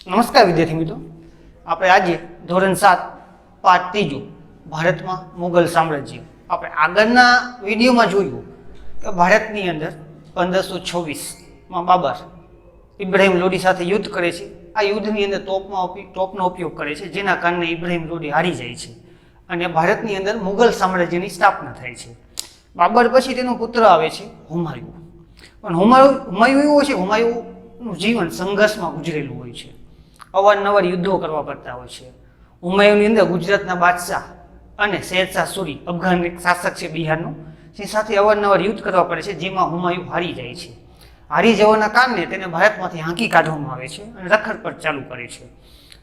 નમસ્કાર વિદ્યાર્થી મિત્રો, આપણે આજે ધોરણ 7 પાઠ 3 ભારતમાં મુગલ સામ્રાજ્ય. આપણે આગળના વિડીયોમાં જોયું કે ભારતની અંદર 1526માં બાબર ઇબ્રાહિમ લોડી સાથે યુદ્ધ કરે છે. આ યુદ્ધની અંદર તોપનો ઉપયોગ કરે છે, જેના કારણે ઇબ્રાહિમ લોડી હારી જાય છે અને ભારતની અંદર મુગલ સામ્રાજ્યની સ્થાપના થાય છે. બાબર પછી તેનો પુત્ર આવે છે હુમાયુ. પણ હુમાયુ એવો છે, હુમાયુનું જીવન સંઘર્ષમાં ગુજરેલું હોય છે. અવારનવાર યુદ્ધો કરવા પડતા હોય છે. હુમાયુની અંદર ગુજરાતના બાદશાહ અને શેરશાહ સૂરી, અફઘાન એક શાસક છે બિહારનો, જે સાથે અવારનવાર યુદ્ધ કરવા પડે છે, જેમાં હુમાયુ હારી જાય છે. હારી જવાના કારણે તેને ભારતમાંથી હાંકી કાઢવામાં આવે છે અને રખડપટ ચાલુ કરે છે.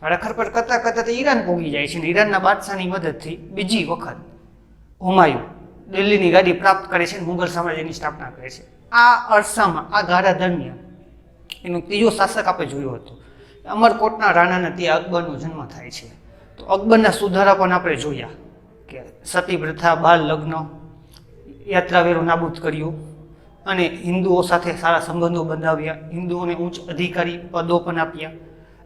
રખડપટ કરતાં કરતાં તે ઈરાન પહોંચી જાય છે અને ઈરાનના બાદશાહની મદદથી બીજી વખત હુમાયુ દિલ્હીની ગાદી પ્રાપ્ત કરે છે અને મુગલ સામ્રાજ્યની સ્થાપના કરે છે. આ અરસામાં, આ ગાળા દરમિયાન એનો ત્રીજો શાસક આપણે જોયો હતો. અમરકોટના રાણાના ત્યાં અકબરનો જન્મ થાય છે. તો અકબરના સુધારા પણ આપણે જોયા કે સતી પ્રથા, બાળ લગ્ન, યાત્રાવેરો નાબૂદ કર્યો અને હિન્દુઓ સાથે સારા સંબંધો બંધાવ્યા, હિન્દુઓને ઉચ્ચ અધિકારી પદો પણ આપ્યા,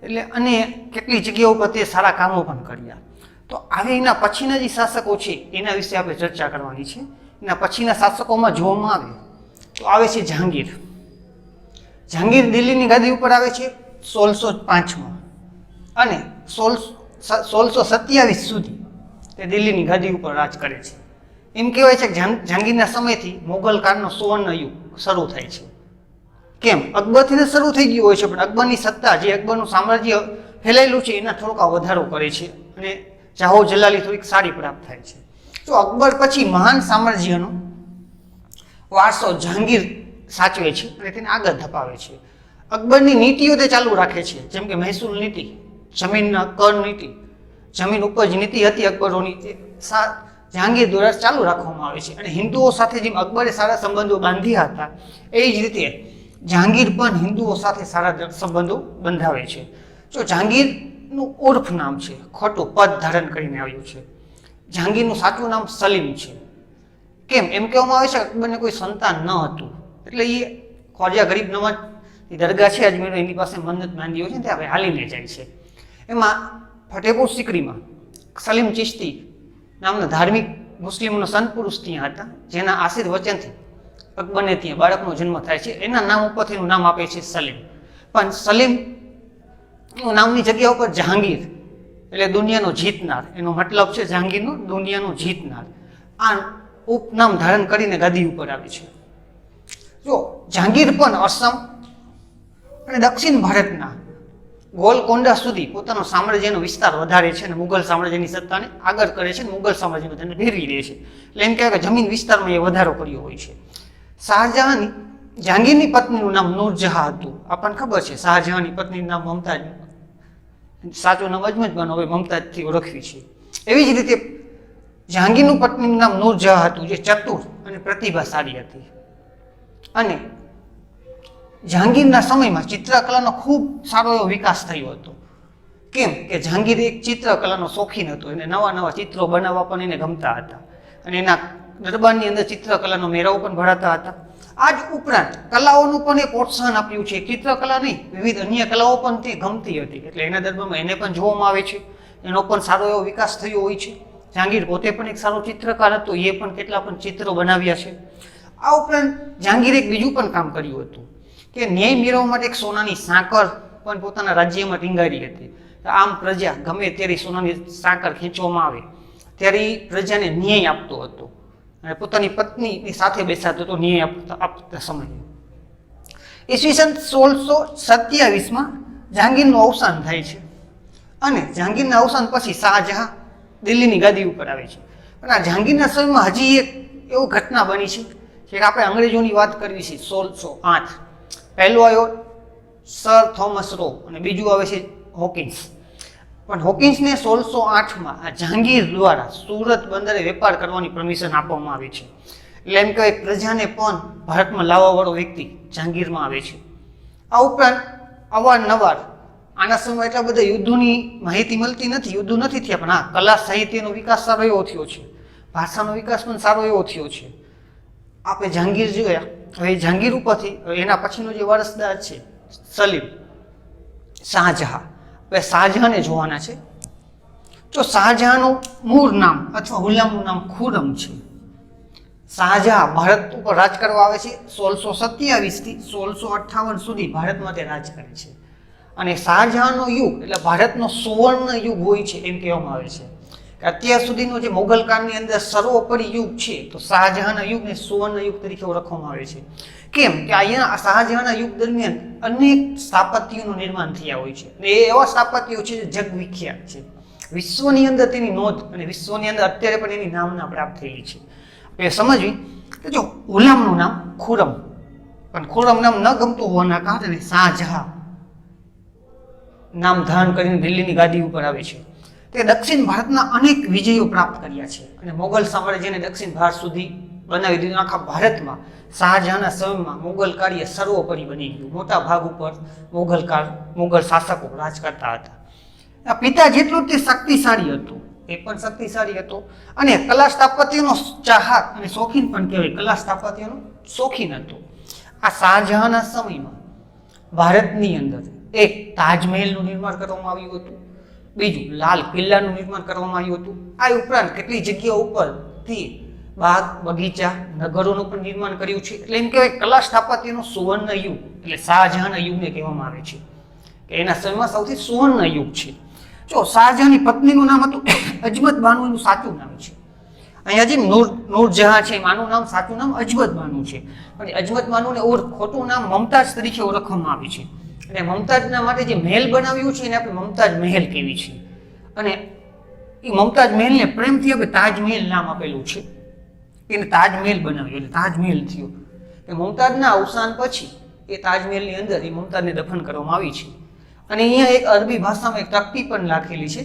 એટલે અને કેટલી જગ્યાઓ પર તે સારા કામો પણ કર્યા. તો હવે એના પછીના જે શાસકો છે એના વિશે આપણે ચર્ચા કરવાની છે. એના પછીના શાસકોમાં જોવામાં આવે તો આવે છે જહાંગીર. જહાંગીર દિલ્હીની ગાદી ઉપર આવે છે 1605માં અને 1627 સુધી તે દિલ્હીની ગાદી ઉપર રાજ કરે છે. એમ કહેવાય છે કે જહાંગીરના સમયથી મુગલ કાળનો સુવર્ણ યુગ શરૂ થાય છે. કેમ? અકબરથી શરૂ થઈ ગયું હોય છે, પણ અકબરની સત્તા, જે અકબરનું સામ્રાજ્ય ફેલાયેલું છે, એના થોડોક વધારો કરે છે અને જાહો જલાલી થોડીક સારી પ્રાપ્ત થાય છે. તો અકબર પછી મહાન સામ્રાજ્યનો વારસો જહાંગીર સાચવે છે અને તેને આગળ ધપાવે છે. અકબરની નીતિઓ તે ચાલુ રાખે છે, જેમ કે મહેસૂલ નીતિ, જમીનના કર નીતિ, જમીન ઉપજ નીતિ હતી અકબરોની, તે જહાંગીર દ્વારા ચાલુ રાખવામાં આવે છે. અને હિન્દુઓ સાથે જેમ અકબરે સારા સંબંધો બાંધ્યા હતા, એ જ રીતે જહાંગીર પણ હિન્દુઓ સાથે સારા સંબંધો બંધાવે છે. જો જહાંગીરનું ઉર્ફ નામ છે, ખોટું પદ ધારણ કરીને આવ્યું છે. જહાંગીરનું સાચું નામ સલીમ છે. કેમ? એમ કહેવામાં આવે છે કે અકબરને કોઈ સંતાન ન હતું, એટલે એ ખ્વાજા ગરીબ નવાજ દરગાહ છે અજમેર, એની પાસે મન્નત માંદી હોય છે, ત્યાં હાલીને જાય છે. એમાં ફતેહપુર સિકરીમાં સલીમ ચિશ્તી નામના ધાર્મિક મુસ્લિમોનો સંત પુરુષ ત્યાં હતા, જેના આશીર્વચનથી અકબરને ત્યાં બાળકનો જન્મ થાય છે. એના નામ ઉપરથી એનું નામ આપે છે સલીમ. પણ સલીમ નામની જગ્યા ઉપર જહાંગીર એટલે દુનિયાનો જીતનાર, એનો મતલબ છે જહાંગીરનો દુનિયાનો જીતનાર, આ ઉપનામ ધારણ કરીને ગાદી ઉપર આવે છે. જો જહાંગીર પણ અસમ અને દક્ષિણ ભારતના ગોલકોંડા સુધી પોતાનો સામ્રાજ્યનો વિસ્તાર વધારે છે અને મુગલ સામ્રાજ્યની સત્તાને આગળ કરે છે અને મુગલ સામ્રાજ્યને તેને ફેરવી દે છે. એટલે એમ કહેવાય કે જમીન વિસ્તારમાં એ વધારો કર્યો હોય છે. શાહજહાંની, જહાંગીરની પત્નીનું નામ નૂરજહાં હતું. આપણને ખબર છે શાહજહાંની પત્નીનું નામ મમતાજ, સાચું નામ અજમતબાનો, હવે મમતાજથી ઓળખવી છે. એવી જ રીતે જહાંગીરનું પત્નીનું નામ નૂરજહાં હતું, જે ચતુર અને પ્રતિભાશાળી હતી. અને જહાંગીરના સમયમાં ચિત્રકલાનો ખૂબ સારો એવો વિકાસ થયો હતો. કેમ કે જહાંગીર એક ચિત્રકલાનો શોખીન હતો, એને નવા નવા ચિત્રો બનાવવા પણ એને ગમતા હતા અને એના દરબારની અંદર ચિત્રકલાનો મેળાઓ પણ ભરાતા હતા. આ જ ઉપરાંત કલાઓનું પણ એક પ્રોત્સાહન આપ્યું છે. ચિત્રકલા નહીં, વિવિધ અન્ય કલાઓ પણ તે ગમતી હતી, એટલે એના દરબારમાં એને પણ જોવામાં આવે છે. એનો પણ સારો એવો વિકાસ થયો હોય છે. જહાંગીર પોતે પણ એક સારો ચિત્રકાર હતો, એ પણ કેટલા પણ ચિત્રો બનાવ્યા છે. આ ઉપરાંત જહાંગીરે એક બીજું પણ કામ કર્યું હતું કે ન્યાય મેળવવા માટે એક સોનાની સાંકળ પણ પોતાના રાજ્યમાં ટીંગાડી હતી. આમ પ્રજા ગમે ત્યારે સોનાની સાંકળ ખેંચવામાં આવે ત્યારે એ પ્રજાને ન્યાય આપતો હતો અને પોતાની પત્નીની સાથે બેસાતો હતો ન્યાય આપતા સમયે. ઈસવીસન 1627માં જહાંગીરનું અવસાન થાય છે અને જહાંગીરના અવસાન પછી શાહજહાં દિલ્હીની ગાદી ઉપર આવે છે. પણ આ જહાંગીરના સમયમાં હજી એક એવો ઘટના બની છે કે આપણે અંગ્રેજોની વાત કરવી છે. 1608 પહેલો આવ્યો સર થોમસ રો અને બીજું આવે છે હોકિન્સ. પણ હોકિન્સને 1608માં આ જહાંગીર દ્વારા સુરત બંદરે વેપાર કરવાની પરમિશન આપવામાં આવી છે. એટલે એમ કહેવાય પ્રજાને પણ ભારતમાં લાવવાવાળો વ્યક્તિ જહાંગીરમાં આવે છે. આ ઉપરાંત અવારનવાર આના સમયમાં એટલા બધા યુદ્ધોની માહિતી મળતી નથી, યુદ્ધો નથી થયા, પણ હા કલા સાહિત્યનો વિકાસ સારો એવો થયો છે, ભાષાનો વિકાસ પણ સારો એવો થયો છે. આપણે જહાંગીર જોયા. હવે જહાંગીર ઉપરથી એના પછીનો જે વારસદાર છે સલીમ, શાહજહાં, હવે શાહજહાંને જોવાના છે. જો શાહજહાંનું મૂળ નામ અથવા હુલામનું નામ ખુરમ છે. શાહજહાં ભારત ઉપર રાજ કરવા આવે છે 1627 થી 1658 સુધી ભારતમાં તે રાજ કરે છે. અને શાહજહાંનો યુગ એટલે ભારતનો સુવર્ણ યુગ હોય છે એમ કહેવામાં આવે છે કે અત્યાર સુધીનો જે મોગલ કાળની અંદર સર્વોપરી યુગ છે તો શાહજહાંના યુગને સુવર્ણ યુગ તરીકે ઓળખવામાં આવે છે. કેમ કે અહીંયા શાહજહાંના યુગ દરમિયાન અનેક સ્થાપત્યોનું નિર્માણ થયા હોય છે અને એ એવા સ્થાપત્યો છે જે જગવિખ્યાત છે. વિશ્વની અંદર તેની નોંધ અને વિશ્વની અંદર અત્યારે પણ એની નામના પ્રાપ્ત થયેલી છે. એ સમજવી કે જો હુલામનું નામ ખુરમ, પણ ખુરમ નામ ન ગમતું હોવાના કારણે શાહજહાં નામ ધારણ કરીને દિલ્હીની ગાદી ઉપર આવે છે. તે દક્ષિણ ભારતના અનેક વિજયો પ્રાપ્ત કર્યા છે અને મોગલ સામ્રાજ્યને દક્ષિણ ભારત સુધી બનાવી દીધું. આખા ભારતમાં શાહજહાંના સમયમાં મોગલ કાર્ય સર્વોપરી બની ગયું. મોટા ભાગ ઉપર મોગલ શાસકો રાજ કરતા હતા. પિતા જેટલું તે શક્તિશાળી હતું એ પણ શક્તિશાળી હતો અને કલા સ્થાપત્યનો ચાહક અને શોખીન પણ કહેવાય. કલા સ્થાપત્યનો શોખીન હતો. આ શાહજહાંના સમયમાં ભારતની અંદર એક તાજમહેલનું નિર્માણ કરવામાં આવ્યું હતું, બીજું લાલ કિલ્લાનું નિર્માણ કરવામાં આવ્યું હતું. આ ઉપરાંત કેટલી જગ્યાઓ ઉપરથી બાગ બગીચા નગરોનું પણ નિર્માણ કર્યું છે. એટલે એમ કહેવાય કલા સ્થાપત્યનો સુવર્ણ યુગ એટલે શાહજહાંના યુગને કહેવામાં આવે છે કે એના સમયમાં સૌથી સુવર્ણ યુગ છે. જો શાહજહાંની પત્નીનું નામ હતું અજમત બાનુ, એનું સાચું નામ છે. અહીંયા જે નૂરજહાં છે એનું નામ સાચું નામ અજમત બાનુ છે, અને અજમત બાનુને ખોટું નામ મમતાજ તરીકે ઓળખવામાં આવે છે. અને મમતાજના માટે જે મહેલ બનાવ્યું છે એને આપણે મમતાજ મહેલ કહેવી છે. અને એ મમતાજ મહેલને પ્રેમથી આપણે તાજમહેલ નામ આપેલું છે. એને તાજમહેલ બનાવ્યો એટલે તાજમહેલ થયો. કે મમતાજના અવસાન પછી એ તાજમહેલની અંદર એ મમતાજને દફન કરવામાં આવી છે. અને અહીંયા એક અરબી ભાષામાં એક તકતી પણ લખેલી છે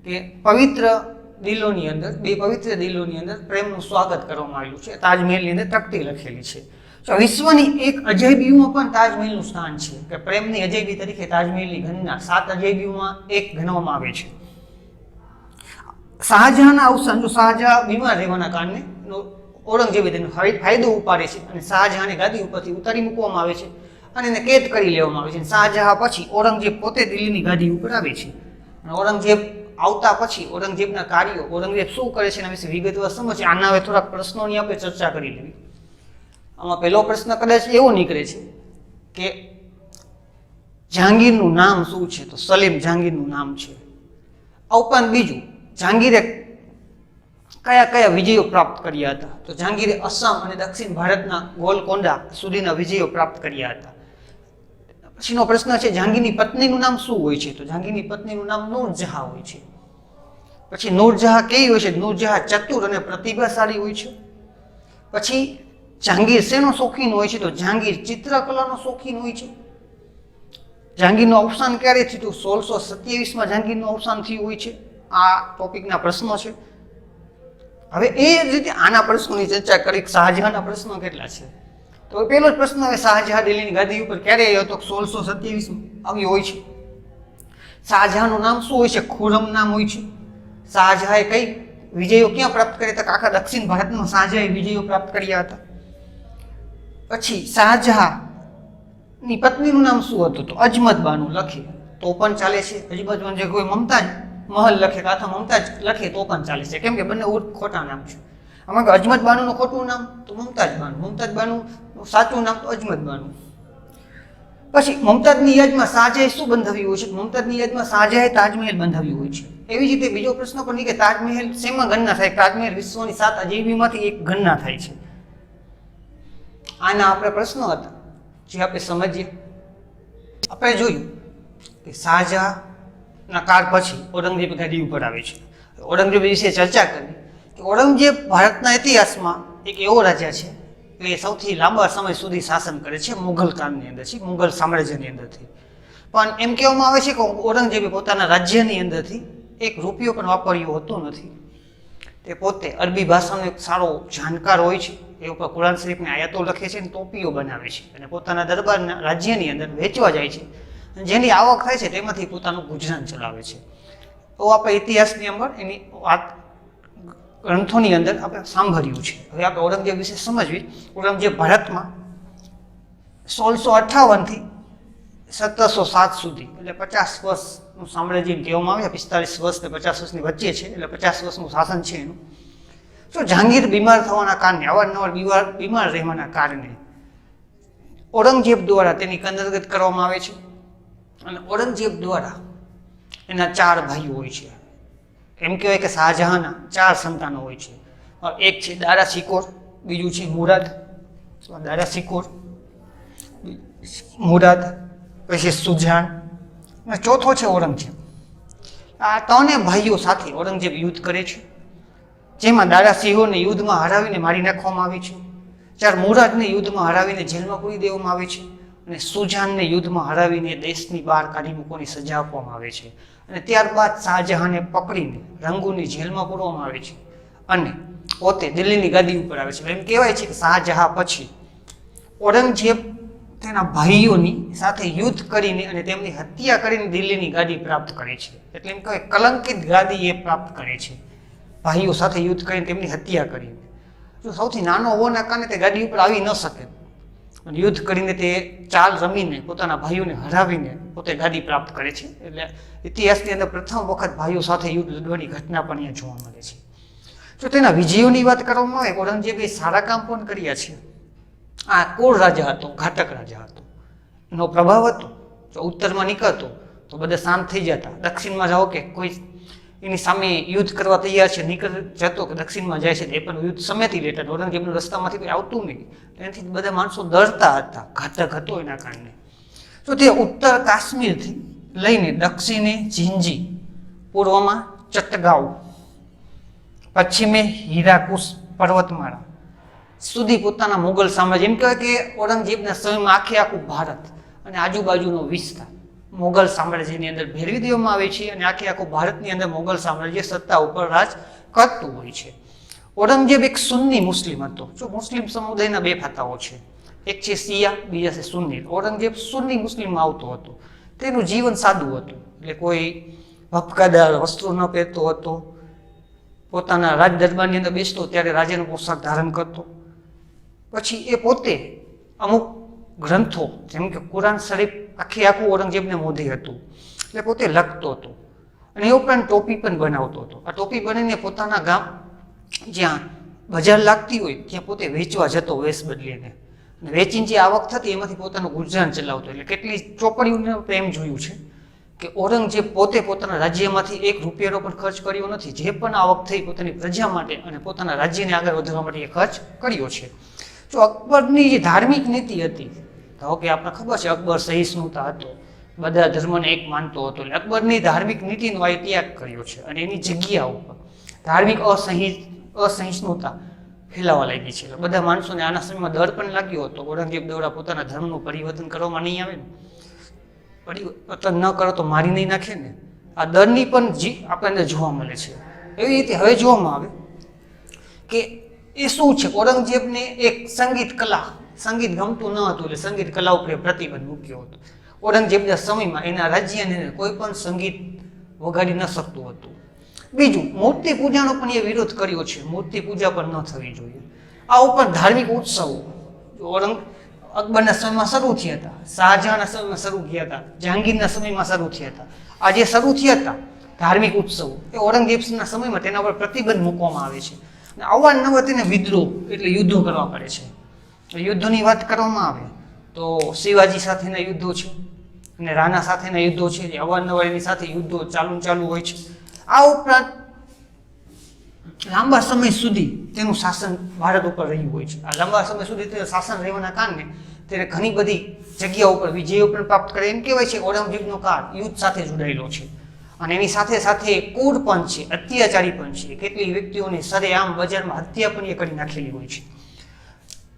કે પવિત્ર દિલોની અંદર, બે પવિત્ર દિલોની અંદર પ્રેમનું સ્વાગત કરવામાં આવ્યું છે. તાજમહેલની અંદર તકતી લખેલી છે. તો વિશ્વની એક અજયબીઓમાં પણ તાજમહેલનું સ્થાન છે કે પ્રેમની અજયબી તરીકે તાજમહેલની ગણના 7 અજયબીઓમાં એક ગણવામાં આવે છે. શાહજહાંના અવસાન, જો શાહજહાં બીમાર રહેવાના કારણે ઔરંગઝેબે તેનો ફાયદો ઉપાડે છે અને શાહજહાંને ગાદી ઉપરથી ઉતારી મૂકવામાં આવે છે અને એને કેદ કરી લેવામાં આવે છે. શાહજહાં પછી ઔરંગઝેબ પોતે દિલ્હીની ગાદી ઉપર આવે છે. અને ઔરંગઝેબ આવતા પછી ઔરંગઝેબના કાર્યો, ઔરંગઝેબ શું કરે છે એના વિશે વિગતવાર સમજીએ. આના હવે થોડાક પ્રશ્નોની આપણે ચર્ચા કરી લેવી. આમાં પહેલો પ્રશ્ન કદાચ એવો નીકળે છે કે જહાંગીરનું નામ શું છે? તો સલીમ જહાંગીરનું નામ છે. આ ઉપરાંત બીજું, જહાંગીરે કયા કયા વિજયો પ્રાપ્ત કર્યા હતા? તો જહાંગીરે અસમ અને દક્ષિણ ભારતના ગોલકોંડા સુધીના વિજયો પ્રાપ્ત કર્યા હતા. પછીનો પ્રશ્ન છે જહાંગીરની પત્નીનું નામ શું હોય છે? તો જહાંગીરની પત્નીનું નામ નૂરજહાં હોય છે. પછી નૂરજહાં કેવી હોય છે? નૂરજહાં ચતુર અને પ્રતિભાશાળી હોય છે. પછી જહાંગીર શેનો શોખીન હોય છે? તો જહાંગીર ચિત્રકલાનો શોખીન હોય છે. જહાંગીરનું અવસાન ક્યારે થયું? તો 1627માં જહાંગીરનું અવસાન થયું હોય છે. આ ટોપિકના પ્રશ્નો છે. હવે એ જ રીતે આના પ્રશ્નોની ચર્ચા કરી. શાહજહાંના પ્રશ્નો કેટલા છે? તો પહેલો જ પ્રશ્ન, હવે શાહજહાં દિલ્હીની ગાદી ઉપર ક્યારે આવ્યો? તો 1627 આવ્યો હોય છે. શાહજહાંનું નામ શું હોય છે? ખુરમ નામ હોય છે. શાહજહાંએ કઈ વિજયો ક્યાં પ્રાપ્ત કર્યા હતા? આખા દક્ષિણ ભારતમાં શાહજહાંએ વિજયો પ્રાપ્ત કર્યા હતા. પછી શાહજહાંની પત્નીનું નામ શું હતું? તો અજમત બાનુ લખે તો પણ ચાલે છે. અજમત બાનુ જે કોઈ મમતાજ મહલ લખે અથવા મમતાજ લખે તો પણ ચાલે છે, કેમ કે બંને ખોટા નામ છે. આમાં અજમત બાનુનું ખોટું નામ તો મમતાજ બાનુ, મમતાજ બાનુનું સાચું નામ તો અજમત બાનુ. પછી મમતાજની યાદમાં શાહજહાંએ શું બંધાવ્યું હોય છે? મમતાજની યાદમાં શાહજહાંએ તાજમહેલ બંધાવ્યું હોય છે. એવી જ રીતે બીજો પ્રશ્ન પણ કે તાજમહેલ શેમાં ગણના થાય? તાજમહેલ વિશ્વની 7 અજયબીમાંથી એક ગણના થાય છે. આના આપણે પ્રશ્નો હતા જે આપણે સમજીએ. આપણે જોયું કે શાહજહાંના કાળ પછી ઔરંગઝેબ ગાદી ઉપર આવે છે. ઔરંગઝેબ વિશે ચર્ચા કરી કે ઔરંગઝેબ ભારતના ઇતિહાસમાં એક એવો રાજા છે કે સૌથી લાંબા સમય સુધી શાસન કરે છે મુઘલ કાળની અંદરથી, મુઘલ સામ્રાજ્યની અંદરથી. પણ એમ કહેવામાં આવે છે કે ઔરંગઝેબે પોતાના રાજ્યની અંદરથી એક રૂપિયો પણ વાપર્યો હોતો નથી. તે પોતે અરબી ભાષાનો એક સારો જાણકાર હોય છે. એ ઉપર કુરાન શરીફની આયાતો લખે છે અને ટોપીઓ બનાવે છે અને પોતાના દરબારના રાજ્યની અંદર વેચવા જાય છે. જેની આવક થાય છે તેમાંથી પોતાનું ગુજરાન ચલાવે છે. તો આપણે ઇતિહાસની અંદર એની વાત ગ્રંથોની અંદર આપણે સાંભળ્યું છે. હવે આપણે ઔરંગઝેબ વિશે સમજવી. ઔરંગઝેબ ભારતમાં 1658થી 1707 સુધી એટલે 50 વર્ષનું સામ્રાજ્ય કહેવામાં આવે, 45 વર્ષ ને 50 વર્ષની વચ્ચે છે, એટલે 50 વર્ષનું શાસન છે એનું. તો જહાંગીર બીમાર થવાના કારણે, અવારનવાર બીમાર રહેવાના કારણે ઔરંગઝેબ દ્વારા તેની કદરગત કરવામાં આવે છે. અને ઔરંગઝેબ દ્વારા એના 4 ભાઈઓ હોય છે. એમ કહેવાય કે શાહજહાંના 4 સંતાનો હોય છે. એક છે દારા શિકોર, બીજું છે મુરાદ, દારા શિકોર, મુરાદ, પછી સુજાન અને ચોથો છે ઔરંગઝેબ. આ 3 ભાઈઓ સાથે ઔરંગઝેબ યુદ્ધ કરે છે, જેમાં દારા સિંહોને યુદ્ધમાં હરાવીને મારી નાખવામાં આવે છે, 4 મુરાદને યુદ્ધમાં હરાવીને જેલમાં પૂરી દેવામાં આવે છે, અને સુજાનને યુદ્ધમાં હરાવીને દેશની બહાર કાઢી મૂકવાની સજા આપવામાં આવે છે. અને ત્યારબાદ શાહજહાંને પકડીને રંગૂની જેલમાં પૂરવામાં આવે છે અને પોતે દિલ્હીની ગાદી ઉપર આવે છે. એમ કહેવાય છે કે શાહજહાં પછી ઔરંગઝેબ તેના ભાઈઓની સાથે યુદ્ધ કરીને અને તેમની હત્યા કરીને દિલ્હીની ગાદી પ્રાપ્ત કરે છે. એટલે એમ કહેવાય કલંકિત ગાદી એ પ્રાપ્ત કરે છે, ભાઈઓ સાથે યુદ્ધ કરીને તેમની હત્યા કરીને. જો સૌથી નાનો હોવાના કારણે તે ગાદી ઉપર આવી ન શકે, અને યુદ્ધ કરીને તે ચાલ રમીને પોતાના ભાઈઓને હરાવીને પોતે ગાદી પ્રાપ્ત કરે છે. એટલે ઇતિહાસની અંદર પ્રથમ વખત ભાઈઓ સાથે યુદ્ધ લડવાની ઘટના પણ અહીંયા જોવા મળે છે. જો તેના વિજયોની વાત કરવામાં આવે, ઔરંગઝેબે સારા કામ પણ કર્યા છે. આ ક્રૂર રાજા હતો, ઘાતક રાજા હતો, એનો પ્રભાવ હતો. જો ઉત્તરમાં નીકળતો તો બધા શાંત થઈ જતા, દક્ષિણમાં જાઓ કે કોઈ એની સામે યુદ્ધ કરવા તૈયાર છે, નીકળ જતો કે દક્ષિણમાં જાય છે, એ પણ યુદ્ધ સમેટી લેતા. ઔરંગઝેબના રસ્તામાંથી કોઈ આવતું નહીં, એનાથી બધા માણસો ડરતા હતા, ઘાતક હતો એના કારણે. તો તે ઉત્તર કાશ્મીરથી લઈને દક્ષિણે ઝિંજી, પૂર્વમાં ચટગાંવ, પશ્ચિમે હીરાકુશ પર્વતમાળા સુધી પોતાના મુગલ સામ્રાજ્ય, એમ કહેવાય કે ઔરંગઝેબના સમયમાં આખું ભારત અને આજુબાજુનો વિસ્તાર મુગલ સામ્રાજ્યની અંદર ભેળવી દેવામાં આવે છે અને આખું ભારતની અંદર મુગલ સામ્રાજ્ય સત્તા ઉપર રાજ કરતું હોય છે. ઔરંગઝેબ એક સુન્ની મુસ્લિમ હતો. જો મુસ્લિમ સમુદાયના 2 ફાતાઓ છે, એક છે શિયા, બીજા છે સુન્ની. ઔરંગઝેબ સુન્ની મુસ્લિમમાં આવતો હતો. તેનું જીવન સાદું હતું, એટલે કોઈ ભપકાદાર વસ્ત્રો ન પહેરતો હતો. પોતાના રાજ દરબારની અંદર બેસતો ત્યારે રાજાનો પોશાક ધારણ કરતો. પછી એ પોતે અમુક ગ્રંથો જેમ કે કુરાન શરીફ આખું ઔરંગઝેબને મોઢે હતું, એટલે પોતે લખતો હતો. અને એ ઉપરાંત ટોપી પણ બનાવતો હતો. આ ટોપી બનાવીને પોતાના ગામ જ્યાં બજાર લાગતી હોય ત્યાં પોતે વેચવા જતો, વેશ બદલીને, અને વેચીને જે આવક થતી એમાંથી પોતાનું ગુજરાન ચલાવતો. એટલે કેટલી ચોપડીઓને પ્રેમ જોયું છે કે ઔરંગઝેબ પોતે પોતાના રાજ્યમાંથી 1 રૂપિયાનો પણ ખર્ચ કર્યો નથી. જે પણ આવક થઈ પોતાની પ્રજા માટે અને પોતાના રાજ્યને આગળ વધારવા માટે એ ખર્ચ કર્યો છે. જો અકબરની જે ધાર્મિક નીતિ હતી, તો કે આપણને ખબર છે અકબર સહિષ્ણુતા હતો, બધા ધર્મને એક માનતો હતો. એટલે અકબરની ધાર્મિક નીતિનો આ ત્યાગ કર્યો છે અને એની જગ્યા ઉપર ધાર્મિક અસહિષ્ણુતા ફેલાવા લાગી છે. બધા માણસોને આના સમયમાં ડર પણ લાગ્યો હતો, ઔરંગઝેબ દ્વારા પોતાના ધર્મનું પરિવર્તન કરવામાં નહીં આવે ને, પરિવર્તન ન કરો તો મારી નહીં નાખે ને, આ ડરની પણ આપણને જોવા મળે છે. એવી રીતે હવે જોવામાં આવે કે એ શું છે, ઔરંગઝેબને એક સંગીત ગમતું ન હતું, એટલે સંગીત કલા ઉપર પ્રતિબંધ મૂક્યો હતો. ઔરંગઝેબના સમયમાં એના રાજ્યને કોઈ પણ સંગીત વગાડી ન શકતું હતું. બીજું, મૂર્તિ પૂજાનો પણ એ વિરોધ કર્યો છે, મૂર્તિ પૂજા પણ ન થવી જોઈએ. આ ઉપરાંત ધાર્મિક ઉત્સવો અકબરના સમયમાં શરૂ થયા હતા, શાહજહાંના સમયમાં શરૂ થયા હતા, જહાંગીરના સમયમાં શરૂ થયા હતા. આ જે શરૂ થયા હતા ધાર્મિક ઉત્સવો, એ ઔરંગઝેબના સમયમાં તેના પર પ્રતિબંધ મૂકવામાં આવે છે. અને અવારનવાર તેને વિદ્રોહ એટલે યુદ્ધો કરવા પડે છે. યુદ્ધોની વાત કરવામાં આવે તો શિવાજી સાથેના યુદ્ધો છે અને રાણા સાથેના યુદ્ધો છે, જે અવારનવાર એની સાથે યુદ્ધો ચાલુ હોય છે. આ ઉપરાંત લાંબા સમય સુધી તેનું શાસન ભારત ઉપર રહ્યું હોય છે. આ લાંબા સમય સુધી તેનું શાસન રહેવાના કારણે તેને ઘણી બધી જગ્યાઓ પર વિજયો પણ પ્રાપ્ત કરે. એમ કહેવાય છે ઔરંગઝેબનો કાળ યુદ્ધ સાથે જોડાયેલો છે અને એની સાથે સાથે ક્રૂર પણ છે, અત્યાચારી પણ છે. કેટલીક વ્યક્તિઓની સરેઆમ બજારમાં હત્યા પણ એ કરી નાખેલી હોય છે.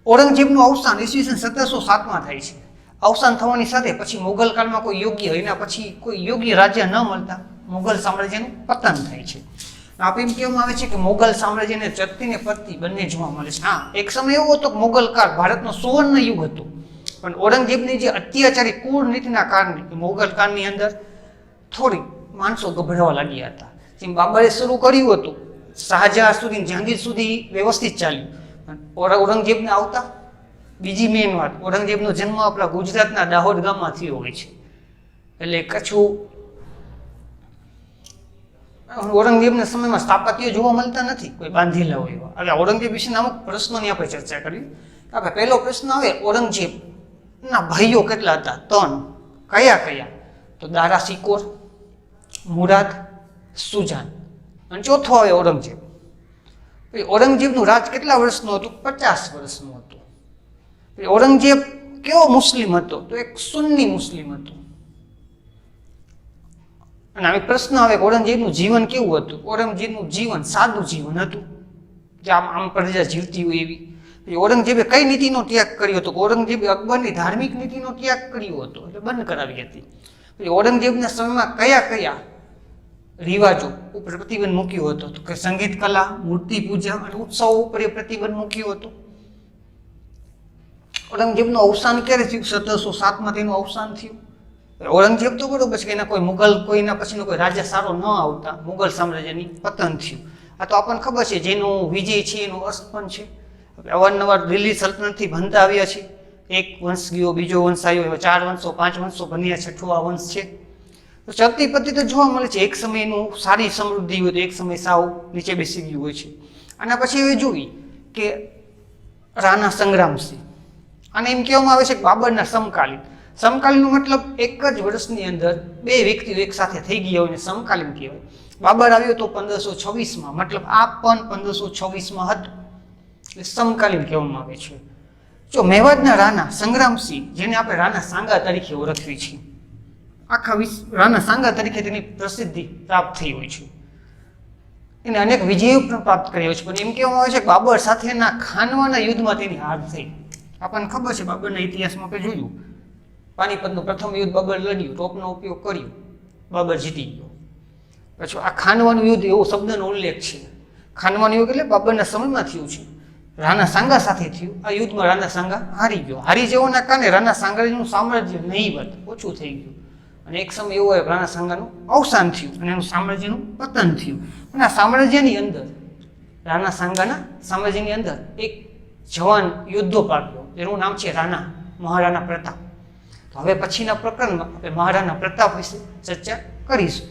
ઔરંગઝેબનું અવસાન ઈસવીસન 1707માં થાય છે. અવસાન થવાની સાથે પછી મુગલ કાળમાં કોઈ યોગ્ય રાજ્ય ન મળતા મુગલ સામ્રાજ્યનું પતન થાય છે. આપણે એમ કહેવામાં આવે છે કે મુગલ સામ્રાજ્યને ચડતી ને પડતી બંને જોવા મળે છે. હા, એક સમય એવો હતો કે મુગલ કાળ ભારતનો સુવર્ણ યુગ હતો, પણ ઔરંગઝેબની જે અત્યાચારી ક્રૂર નીતિના કારણે મુગલ કાળની અંદર થોડી માણસો ગભરાવા લાગ્યા હતા. જેમ બાબરે શરૂ કર્યું હતું, શાહજહાં સુધી, જહાંગીર સુધી વ્યવસ્થિત ચાલ્યું. ઔરંગઝેબને આવતા બીજી મેઇન વાત, ઔરંગઝેબનો જન્મ આપણા ગુજરાતના દાહોદ ગામમાં થયો હોય છે. એટલે કચ્છું ઔરંગઝેબના સમયમાં સ્થાપત્યો જોવા મળતા નથી, કોઈ બાંધેલા હોય એવા. એટલે ઔરંગઝેબ વિશેના અમુક પ્રશ્નોની આપણે ચર્ચા કરી. આપણે પહેલો પ્રશ્ન આવે, ઔરંગઝેબના ભાઈઓ કેટલા હતા? 3. કયા કયા? તો દારા સિકોર, મુરાદ, સુજાન. અને ચોથો આવે ઔરંગઝેબ. ઔરંગઝેબનું રાજ કેટલા વર્ષનું હતું? 50 વર્ષનું હતું. ઔરંગઝેબ કેવો મુસ્લિમ હતો? તો એક સુન્ની મુસ્લિમ હતો. અને હવે પ્રશ્ન આવે ઔરંગઝેબનું જીવન કેવું હતું? ઔરંગઝેબનું જીવન સાદું જીવન હતું, જે આમ પ્રજા જીવતી હોય એવી. ઔરંગઝેબે કઈ નીતિનો ત્યાગ કર્યો હતો? ઔરંગઝેબે અકબરની ધાર્મિક નીતિનો ત્યાગ કર્યો હતો, એટલે બંધ કરાવી હતી. ઔરંગઝેબના સમયમાં કયા કયા રિવાજો ઉપર પ્રતિબંધ મૂક્યો હતો? તો કે સંગીત કલા, મૂર્તિ પૂજા અને ઉત્સવો ઉપર પ્રતિબંધ મૂક્યો હતો. ઔરંગઝેબનું અવસાન ક્યારે થયું? 1707માં તેનું અવસાન થયું. ઔરંગઝેબ તો બરોબર છે કે એના કોઈ મુગલ, કોઈના પછીનો કોઈ રાજા સારો ન આવતા મુગલ સામ્રાજ્યની પતન થયું. આ તો આપણને ખબર છે, જેનો વિજય છે એનો અસ્ત પણ છે. અવારનવાર દિલ્હી સલ્તનતથી ભણતા આવ્યા છે. એક વંશ ગયો, બીજો વંશ આવ્યો, એવા 4 વંશો 5 વંશો બન્યા, 6ઠો આ વંશ છે. તો ચલતી પદ્ધતિ તો જોવા મળે છે. એક સમય એનું સારી સમૃદ્ધિ હોય તો એક સમય સાવ નીચે બેસી ગયું હોય છે. આના પછી એ જોઈ કે રાણા સંગ્રામસિંહ, અને એમ કહેવામાં આવે છે કે બાબરના સમકાલીન. સમકાલીનનો મતલબ એક જ વર્ષની અંદર 2 વ્યક્તિઓ એક સાથે થઈ ગયા હોય ને સમકાલીન કહેવાય. બાબર આવ્યો તો 1526માં, મતલબ આ પણ 1526માં હતું, એટલે સમકાલીન કહેવામાં આવે છે. જો મેવાડના રાણા સંગ્રામસિંહ, જેને આપણે રાણા સાંગા તરીકે ઓળખવી છે, આખા વિશ્વ રાણા સાંગા તરીકે તેની પ્રસિદ્ધિ પ્રાપ્ત થઈ હોય છે. એને અનેક વિજયો પણ પ્રાપ્ત કર્યા હોય છે. પણ એમ કહેવામાં આવે છે કે બાબર સાથેના ખાનવાના યુદ્ધમાં તેની હાર થઈ. આપણને ખબર છે, બાબરના ઇતિહાસમાં આપણે જોયું, પાણીપતનું પ્રથમ યુદ્ધ બાબર લડ્યું, ટોપનો ઉપયોગ કર્યો, બાબર જીતી ગયો. પછી આ ખાનવાનું યુદ્ધ એવો શબ્દનો ઉલ્લેખ છે. ખાનવાનું યુદ્ધ એટલે બાબરના સમયમાં થયું છે, રાણા સાંગા સાથે થયું. આ યુદ્ધમાં રાણા સાંગા હારી ગયો. હારી જવાના કારણે રાણા સાંગાનું સામ્રાજ્ય નહીવત ઓછું થઈ ગયું. અને એક સમય એવો રાણા સાંગાનું અવસાન થયું અને એનું સામ્રાજ્યનું પતન થયું. અને આ સામ્રાજ્યની અંદર, રાણા સાંગાના સામ્રાજ્યની અંદર એક જવાન યોદ્ધો પાડ્યો, જેનું નામ છે મહારાણા પ્રતાપ. તો હવે પછીના પ્રકરણમાં આપણે મહારાણા પ્રતાપ વિશે ચર્ચા કરીશું.